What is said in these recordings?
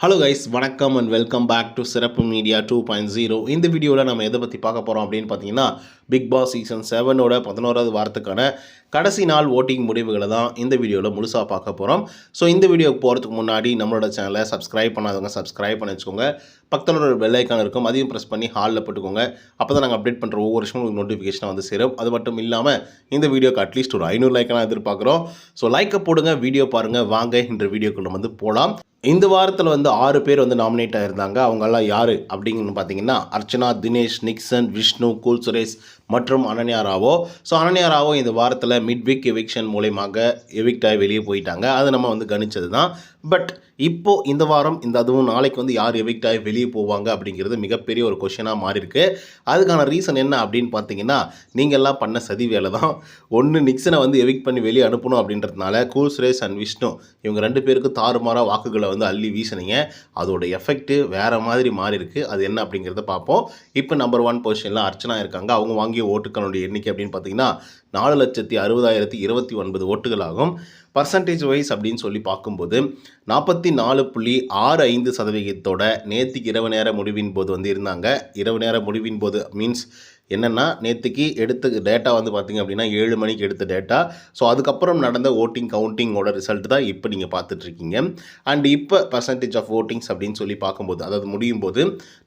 Hello guys, வணக்கம் and welcome back to சிறப்பு media 2.0. இந்த வீடியோவில் நம்ம எதை பற்றி பார்க்க போகிறோம் அப்படின்னு பார்த்தீங்கன்னா, பிக் பாஸ் சீசன் 7ஓட 11வது வாரத்துக்கான கடைசி நாள் ஓட்டிங் முடிவுகளை தான் இந்த வீடியோவில் முழுசாக பார்க்க போகிறோம். ஸோ இந்த வீடியோக்கு போகிறதுக்கு முன்னாடி நம்மளோட சேனலை சப்ஸ்கிரைப் பண்ணாதவங்க சப்ஸ்கிரைப் பண்ணி வச்சுக்கோங்க. பக்கத்தில் ஒரு பெல் ஐக்கான் இருக்கும், அதையும் ப்ரெஸ் பண்ணி ஹாலில் போட்டுக்கோங்க. அப்போ தான் நாங்கள் அப்டேட் பண்ணுற ஒவ்வொரு விஷயமும் உங்களுக்கு நோட்டிஃபிகேஷன் வந்து சேரும். அது மட்டும் இல்லாமல் இந்த வீடியோக்கு அட்லீஸ்ட் ஒரு 500 லைக்கெல்லாம் எதிர்பார்க்குறோம். ஸோ லைக்கை போடுங்க, வீடியோ பாருங்கள். வாங்க இன்ற வீடியோக்குள்ளே வந்து போகலாம். இந்த வாரத்தில் வந்து 6 பேர் வந்து நாமினேட் ஆகியிருந்தாங்க. அவங்கெல்லாம் யார் அப்படிங்கன்னு பார்த்தீங்கன்னா, அர்ச்சனா, தினேஷ், நிக்சன், விஷ்ணு, கூல் சுரேஷ் மற்றும் அனன்யா ராவோ. ஸோ அனன்யா ராவோ இந்த வாரத்தில் மிட்வீக் எவிக்ஷன் மூலயமாக எவிக்ட் ஆகி வெளியே போயிட்டாங்க. அது நம்ம வந்து கணிச்சது தான். பட் இப்போது இந்த வாரம் அதுவும் நாளைக்கு வந்து யார் எவிக்ட் ஆகி வெளியே போவாங்க அப்படிங்கிறது மிகப்பெரிய ஒரு கொஷனாக மாறி இருக்கு. அதுக்கான ரீசன் என்ன அப்படின்னு பார்த்தீங்கன்னா, நீங்கள் எல்லாம் பண்ண சதி வேலை தான். ஒன்று, நிக்சனை வந்து எவிக்ட் பண்ணி வெளியே அனுப்பணும் அப்படின்றதுனால கூல் சுரேஷ் அண்ட் விஷ்ணு இவங்க 2 பேருக்கு தாறுமாறாக வாக்குகளை வந்து அள்ளி வீசினீங்க. அதோட எஃபெக்ட்டு வேறு மாதிரி மாறி இருக்கு. அது என்ன அப்படிங்கிறத பார்ப்போம். இப்போ நம்பர் 1 பொசிஷனில் அர்ச்சனா இருக்காங்க. அவங்க வாங்கிய ஓட்டுக்களுடைய எண்ணிக்கை அப்படின்னு பார்த்தீங்கன்னா 4,60,029 ஓட்டுகள் ஆகும். பர்சன்டேஜ் வைஸ் அப்படின்னு சொல்லி பார்க்கும்போது 44.65% நேற்றுக்கு இரவு நேர முடிவின் போது வந்து இருந்தாங்க. இரவு நேர முடிவின் போது மீன்ஸ் என்னென்னா, நேற்றுக்கு எடுத்த டேட்டா வந்து பார்த்திங்க அப்படின்னா 7 மணிக்கு எடுத்த டேட்டா. ஸோ அதுக்கப்புறம் நடந்த ஓட்டிங் கவுண்டிங்கோட ரிசல்ட் தான் இப்போ நீங்கள் பார்த்துட்ருக்கீங்க. அண்ட் இப்போ பர்சன்டேஜ் ஆஃப் ஓட்டிங்ஸ் அப்படின்னு சொல்லி பார்க்கும்போது, அதாவது முடியும் போது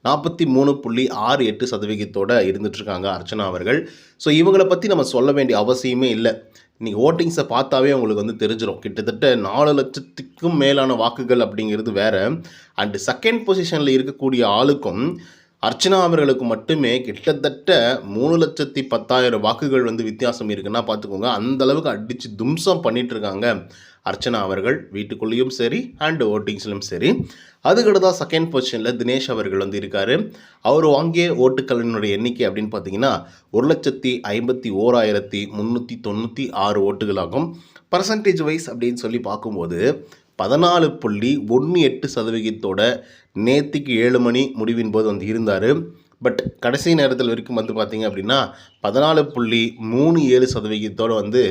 43.68% இருந்துகிட்ருக்காங்க அர்ச்சனா அவர்கள். ஸோ இவங்களை பற்றி நம்ம சொல்ல வேண்டிய அவசியமே இல்லை. இன்றைக்கி ஓட்டிங்ஸை பார்த்தாவே உங்களுக்கு வந்து தெரிஞ்சிடும். கிட்டத்தட்ட 4 லட்சத்துக்கும் மேலான வாக்குகள் அப்படிங்கிறது வேறு. அண்டு செகண்ட் பொசிஷனில் இருக்கக்கூடிய ஆளுக்கும் அர்ச்சனா அவர்களுக்கு மட்டுமே கிட்டத்தட்ட 3,10,000 வாக்குகள் வந்து வித்தியாசம் இருக்குன்னா பார்த்துக்கோங்க. அந்தளவுக்கு அடித்து தும்சம் பண்ணிகிட்ருக்காங்க அர்ச்சனா அவர்கள், வீட்டுக்குள்ளேயும் சரி அண்டு ஓட்டிங்ஸ்லையும் சரி. அதுக்கடுத்தா செகண்ட் பொசிஷனில் தினேஷ் அவர்கள் வந்து இருக்கார். அவர் வாங்கிய ஓட்டுக்களினுடைய எண்ணிக்கை அப்படின்னு பார்த்தீங்கன்னா 1,51,396 ஓட்டுகளாகும். பர்சன்டேஜ் வைஸ் அப்படின்னு சொல்லி பார்க்கும்போது 14.18% நேற்றுக்கு 7 மணி முடிவின் போது வந்து இருந்தார். பட் கடைசி நேரத்தில் வரைக்கும் வந்து பார்த்திங்க அப்படின்னா 14.37% வந்து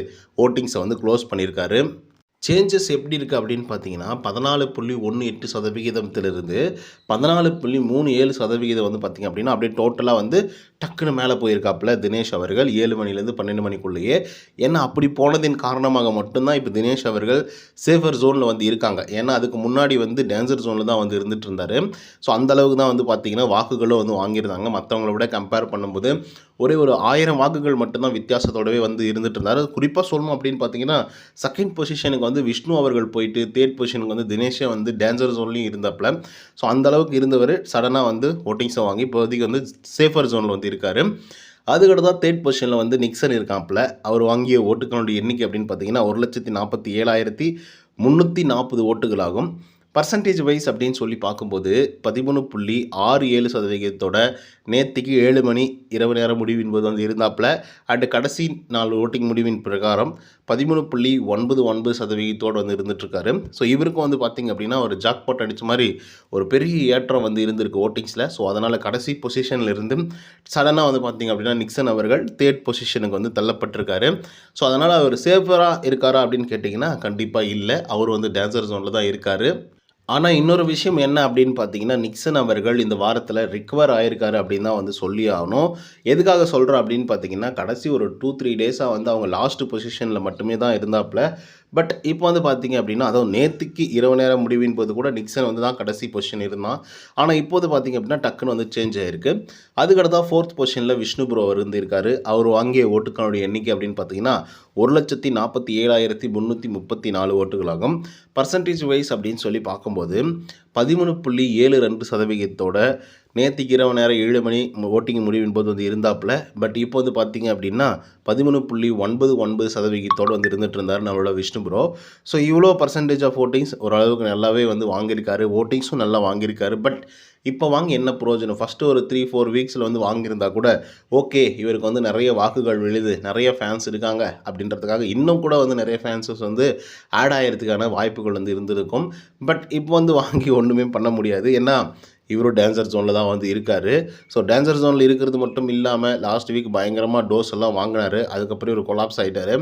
ஓட்டிங்ஸை வந்து க்ளோஸ் பண்ணியிருக்காரு. சேஞ்சஸ் எப்படி இருக்குது அப்படின்னு பார்த்தீங்கன்னா 14.18%இருந்து 14.37% வந்து பார்த்திங்க அப்படின்னா அப்படியே டோட்டலாக வந்து டக்குன்னு மேலே போயிருக்காப்புல தினேஷ் அவர்கள் 7 மணிலேருந்து 12 மணிக்குள்ளேயே. ஏன்னா அப்படி போனதின் காரணமாக மட்டும்தான் இப்போ தினேஷ் அவர்கள் சேஃபர் ஜோனில் வந்து இருக்காங்க. ஏன்னா அதுக்கு முன்னாடி வந்து டேஞ்சர் ஜோனில் தான் வந்து இருந்துகிட்டு இருந்தார். ஸோ அந்தளவுக்கு தான் வந்து பார்த்திங்கன்னா வாக்குகளும் வந்து வாங்கியிருந்தாங்க. மற்றவங்கள விட கம்பேர் பண்ணும்போது ஒரு 1000 வாக்குகள் மட்டும்தான் வித்தியாசத்தோடவே வந்து இருந்துகிட்டு இருந்தார். குறிப்பாக சொல்லணும் அப்படின்னு பார்த்தீங்கன்னா, செகண்ட் பொசிஷனுக்கு வந்து விஷ்ணு அவர்கள் போயிட்டு தேர்ட் பொசிஷனுக்கு வந்து தினேஷே வந்து டேஞ்சர் ஜோன்லையும் இருந்தாப்புல. ஸோ அந்தளவுக்கு இருந்தவர் சடனாக வந்து ஓட்டிங்ஸை வாங்கி இப்போதைக்கு வந்து சேஃபர் ஜோனில் வந்து இருக்கார். அதுக்கடுத்து தான் தேர்ட் பொசிஷனில் வந்து நிக்சன் இருக்காப்புல. அவர் வாங்கிய ஓட்டுகளுடைய எண்ணிக்கை அப்படின்னு பார்த்தீங்கன்னா 1,47,340 ஓட்டுகளாகும். பர்சன்டேஜ் வைஸ் அப்படின்னு சொல்லி பார்க்கும்போது 13.67% நேற்றுக்கு 7 மணி இரவு நேரம் முடிவின் போது வந்து இருந்தாப்புல. அண்டு கடைசி நாள் ஓட்டிங் முடிவின் பிரகாரம் 13.99% வந்து இருந்துகிட்ருக்காரு. ஸோ இவருக்கும் வந்து பார்த்திங்க அப்படின்னா ஒரு ஜாக்பாட் அடித்த மாதிரி ஒரு பெரிய ஏற்றம் வந்து இருந்திருக்கு ஓட்டிங்ஸில். ஸோ அதனால் கடைசி பொசிஷனில் இருந்து சடனாக வந்து பார்த்திங்க அப்படின்னா நிக்சன் அவர்கள் தேர்ட் பொசிஷனுக்கு வந்து தள்ளப்பட்டிருக்காரு. ஸோ அதனால் அவர் சேஃபராக இருக்காரா அப்படின்னு கேட்டிங்கன்னா கண்டிப்பாக இல்லை. அவர் வந்து டேஞ்சர் ஜோனில் தான் இருக்கார். ஆனால் இன்னொரு விஷயம் என்ன அப்படின்னு பார்த்தீங்கன்னா, நிக்சன் அவர்கள் இந்த வாரத்தில் ரிக்கவர் ஆகிருக்காரு அப்படின்னு தான் வந்து சொல்லி ஆகணும். எதுக்காக சொல்கிறோம் அப்படின்னு பார்த்தீங்கன்னா, கடைசி ஒரு 2-3 டேஸாக வந்து அவங்க லாஸ்ட் பொசிஷனில் மட்டுமே தான் இருந்தாப்புல. பட் இப்போ வந்து பார்த்திங்க அப்படின்னா, அதுவும் நேற்றுக்கு இரவு நேரம் முடிவின் போது கூட நிக்சன் வந்து தான் கடைசி பொசிஷன் இருந்தான். ஆனால் இப்போது பார்த்திங்க அப்படின்னா டக்குன்னு வந்து சேஞ்ச் ஆகிருக்கு. அதுக்கடுத்தா 4th பொசிஷனில் விஷ்ணு ப்ரோ வந்து இருக்கார். அவர் வாங்கிய ஓட்டுக்களுடைய எண்ணிக்கை அப்படின்னு பார்த்தீங்கன்னா 1,47,334 ஓட்டுகளாகும். பர்சன்டேஜ் வைஸ் அப்படின்னு சொல்லி பார்க்கும்போது 13.72% நேற்றுக்கு இரவு நேரம் 7 மணி ஓட்டிங் முடிவின் போது வந்து இருந்தாப்புல. பட் இப்போ வந்து பார்த்திங்க அப்படின்னா 13.99% வந்து இருந்துகிட்டு இருந்தார் நம்மளோட விஷ்ணு ப்ரோ. ஸோ இவ்வளோ பர்சன்டேஜ் ஆஃப் ஓட்டிங்ஸ் ஓரளவுக்கு நல்லாவே வந்து வாங்கியிருக்காரு. ஓட்டிங்ஸும் நல்லா வாங்கியிருக்காரு. பட் இப்போ வாங்கி என்ன பிரயோஜனம்? ஃபஸ்ட்டு ஒரு 3-4 வீக்ஸில் வந்து வாங்கியிருந்தா கூட ஓகே, இவருக்கு வந்து நிறைய வாக்குகள் விழுது, நிறைய ஃபேன்ஸ் இருக்காங்க அப்படின்றதுக்காக இன்னும் கூட வந்து நிறைய ஃபேன்ஸஸ் வந்து ஆட் ஆகிறதுக்கான வாய்ப்புகள் வந்து இருந்திருக்கும். பட் இப்போ வந்து வாங்கி ஒன்றுமே பண்ண முடியாது. ஏன்னா இவரும் டேஞ்சர் ஜோனில் தான் வந்து இருக்கார். ஸோ டேஞ்சர் ஜோனில் இருக்கிறது மட்டும் இல்லாமல் லாஸ்ட் வீக் பயங்கரமாக டோஸ் எல்லாம் வாங்கினார். அதுக்கப்புறம் ஒரு கொலாப்ஸ் ஆகிட்டார்.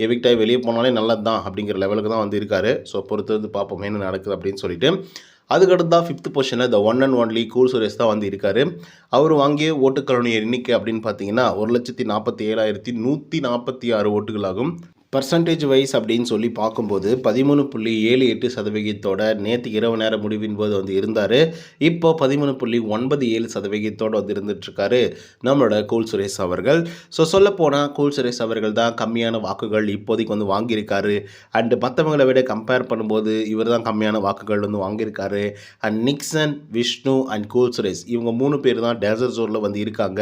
எவிக்ட் ஆகி வெளியே போனாலே நல்லது தான் அப்படிங்கிற லெவலுக்கு தான் வந்து இருக்கார். ஸோ பொறுத்து வந்து பார்ப்போம் என்ன நடக்குது அப்படின்னு சொல்லிட்டு. அதுக்கடுத்து தான் 5th பொசிஷனில் the one and only cool Suresh தான் வந்து இருக்கார். அவர் வாங்கிய ஓட்டுக்களுடைய எண்ணிக்கை அப்படின்னு பார்த்தீங்கன்னா 1,47,146 ஓட்டுகளாகும். பர்சன்டேஜ் வைஸ் அப்படின்னு சொல்லி பார்க்கும்போது 13.78% நேற்று இரவு நேர முடிவின் போது வந்து இருந்தார். இப்போ 13.97% வந்து இருந்துகிட்ருக்காரு நம்மளோட கூல் சுரேஷ் அவர்கள். ஸோ சொல்லப்போனால் கூல் சுரேஷ் அவர்கள் தான் கம்மியான வாக்குகள் இப்போதைக்கு வந்து வாங்கியிருக்காரு. அண்டு மற்றவங்களை விட கம்பேர் பண்ணும்போது இவர் தான் கம்மியான வாக்குகள் வந்து வாங்கியிருக்காரு. And Nixon, Vishnu and cool Suresh இவங்க 3 பேர் தான் டேஞ்சர் ஜோனில் வந்து இருக்காங்க.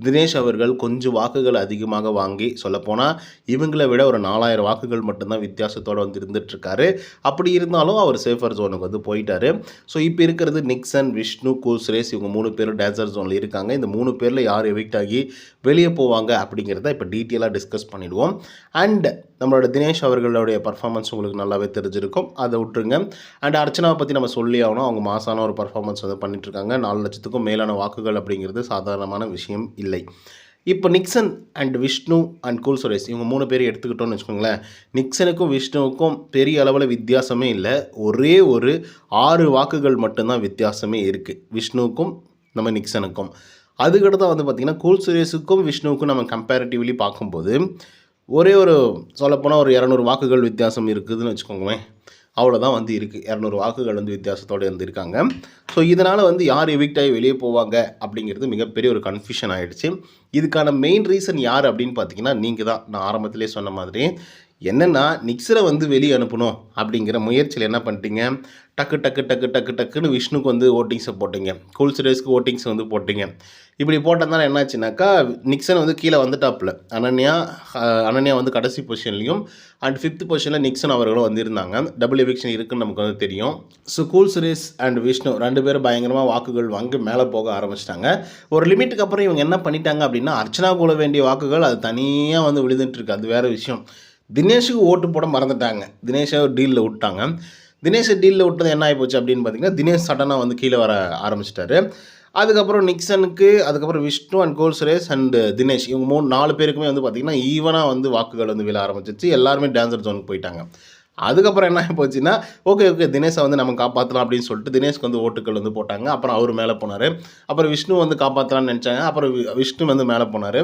தினேஷ் அவர்கள் கொஞ்சம் வாக்குகள் அதிகமாக வாங்கி சொல்லப்போனால் இவங்களை விட ஒரு 4000 வாக்குகள் மட்டும்தான் வித்தியாசத்தோடு வந்து இருந்துகிட்ருக்காரு. அப்படி இருந்தாலும் அவர் சேஃபர் ஜோனுக்கு வந்து போயிட்டார். ஸோ இப்போ இருக்கிறது நிக்சன், விஷ்ணு, கூல் சுரேஷ் இவங்க 3 பேரும் டேஞ்சர் ஜோனில் இருக்காங்க. இந்த 3 பேரில் யார் எவிக்ட் ஆகி வெளியே போவாங்க அப்படிங்கிறத இப்போ டீட்டெயிலாக டிஸ்கஸ் பண்ணிவிடுவோம். அண்ட் நம்மளோட தினேஷ் அவர்களுடைய பர்ஃபார்மன்ஸ் உங்களுக்கு நல்லாவே தெரிஞ்சிருக்கும், அதை விட்டுருங்க. அண்ட் அர்ச்சனாவை பற்றி நம்ம சொல்லி ஆகணும். அவங்க மாசான ஒரு பர்ஃபார்மன்ஸ் வந்து பண்ணிட்டுருக்காங்க. 4 லட்சத்துக்கும் மேலான வாக்குகள் அப்படிங்கிறது சாதாரணமான விஷயம் இல்லை. இப்போ Nixon and Vishnu and cool Suresh இவங்க 3 பேரும் எடுத்துக்கிட்டோன்னு வச்சுக்கோங்களேன். நிக்சனுக்கும் விஷ்ணுவுக்கும் பெரிய அளவில் வித்தியாசமே இல்லை. ஒரே ஒரு 6 வாக்குகள் மட்டும்தான் வித்தியாசமே இருக்குது விஷ்ணுவுக்கும் நம்ம நிக்சனுக்கும். அதுக்கடுத்து வந்து பார்த்திங்கன்னா கூல் சுரேஷுக்கும் விஷ்ணுவுக்கும் நம்ம கம்பேரிட்டிவ்லி பார்க்கும்போது ஒரே ஒரு சொல்லப்போனால் ஒரு 200 வாக்குகள் வித்தியாசம் இருக்குதுன்னு வச்சுக்கோங்களேன். அவ்வளோதான் வந்து இருக்குது. 200 வாக்குகள் வந்து வித்தியாசத்தோடு இருந்திருக்காங்க. ஸோ இதனால் வந்து யார் எவிக்ட் ஆகி வெளியே போவாங்க அப்படிங்கிறது மிகப்பெரிய ஒரு கன்ஃபியூஷன் ஆகிடுச்சு. இதுக்கான மெயின் ரீசன் யார் அப்படின்னு பார்த்தீங்கன்னா நீங்கள் தான். நான் ஆரம்பத்திலே சொன்ன மாதிரி என்னென்னா நிக்சரை வந்து வெளியே அனுப்பணும் அப்படிங்கிற முயற்சியில் என்ன பண்ணிட்டீங்க, டக்குன்னு விஷ்ணுக்கு வந்து ஓட்டிங்ஸை போட்டிங்க, கூல் சுரேஷ்க்கு ஓட்டிங்ஸ் வந்து போட்டிங்க. இப்படி போட்டதுனால என்னாச்சுனாக்கா நிக்சன் வந்து கீழே வந்துட்டாப்புல. அனன்யா வந்து கடைசி பொசிஷன்லையும் அண்ட் 5th பொசிஷனில் நிக்சன் அவர்களும் வந்து இருந்தாங்க. டபுள் எவிக்ஷன் இருக்குதுன்னு நமக்கு வந்து தெரியும். So cool Suresh and Vishnu 2 பேரும் பயங்கரமாக வாக்குகள் வாங்கி மேலே போக ஆரம்பிச்சிட்டாங்க. ஒரு லிமிட்டுக்கு அப்புறம் இவங்க என்ன பண்ணிட்டாங்க அப்படின்னா அர்ச்சனா கூட வேண்டிய வாக்குகள் அது தனியாக வந்து விழுந்துட்டுருக்கு. அது வேறு விஷயம். தினேஷுக்கு ஓட்டு போட மறந்துட்டாங்க. தினேஷை டீலில் விட்டாங்க. தினேஷை டீலில் விட்டது என்ன ஆகிப்போச்சு அப்படின்னு பார்த்தீங்கன்னா தினேஷ் சடனாக வந்து கீழே வர ஆரம்பிச்சிட்டாரு. அதுக்கப்புறம் நிக்சனுக்கு, அதுக்கப்புறம் Vishnu and cool Suresh and Dinesh இவங்க 4 பேருக்குமே வந்து பார்த்திங்கன்னா ஈவனாக வந்து வாக்குகள் வந்து விழ ஆரம்பிச்சிச்சு. எல்லாருமே டேஞ்சர் ஜோனுக்கு போயிட்டாங்க. அதுக்கப்புறம் என்ன ஆகி போச்சுன்னா ஓகே தினேஷை வந்து நம்ம காப்பாற்றலாம் அப்படின்னு சொல்லிட்டு தினேஷ்க்கு வந்து ஓட்டுக்கள் வந்து போட்டாங்க. அப்புறம் அவர் மேலே போனார். அப்புறம் விஷ்ணு வந்து காப்பாற்றலான்னு நினச்சாங்க. அப்புறம் விஷ்ணு வந்து மேலே போனார்.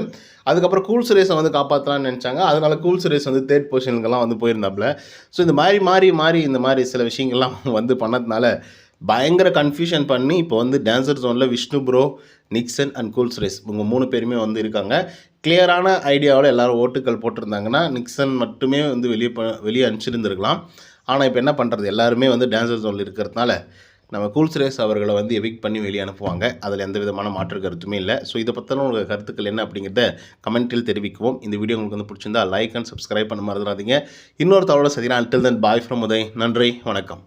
அதுக்கப்புறம் கூல் சுரேஷை வந்து காப்பாற்றலான்னு நினச்சாங்க. அதனால் கூல் சுரேஷ் வந்து 3rd பொசிஷனுக்கெல்லாம் வந்து போயிருந்தாப்புல. ஸோ இந்த மாறி இந்த மாதிரி சில விஷயங்கள்லாம் வந்து பண்ணதுனால பயங்கர கன்ஃபியூஷன் பண்ணி இப்போ வந்து டேஞ்சர் ஜோனில் Vishnu bro, Nixon and cool Suresh இவங்க 3 பேருமே வந்து இருக்காங்க. கிளியரான ஐடியாவில் எல்லோரும் ஓட்டுக்கள் போட்டிருந்தாங்கன்னா நிக்சன் மட்டுமே வந்து வெளியே அனுப்பிச்சிருந்துருக்கலாம். ஆனால் இப்போ என்ன பண்ணுறது, எல்லாருமே வந்து டேஞ்சர் ஜோனில் இருக்கிறதுனால நம்ம கூல் சுரேஷ் அவர்களை வந்து எவிக்ட் பண்ணி வெளியே அனுப்புவாங்க. அதில் எந்த விதமான மாற்று கருத்துமே இல்லை. ஸோ இதை பற்றின உங்களுக்கு கருத்துக்கள் என்ன அப்படிங்கிறத கமெண்ட்டில் தெரிவிக்குவோம். இந்த வீடியோ உங்களுக்கு வந்து பிடிச்சிருந்தா லைக் அண்ட் சப்ஸ்கிரைப் பண்ண மறந்துடாதீங்க. இன்னொரு தகவலை சதினா. Until then bye from Uday. நன்றி, வணக்கம்.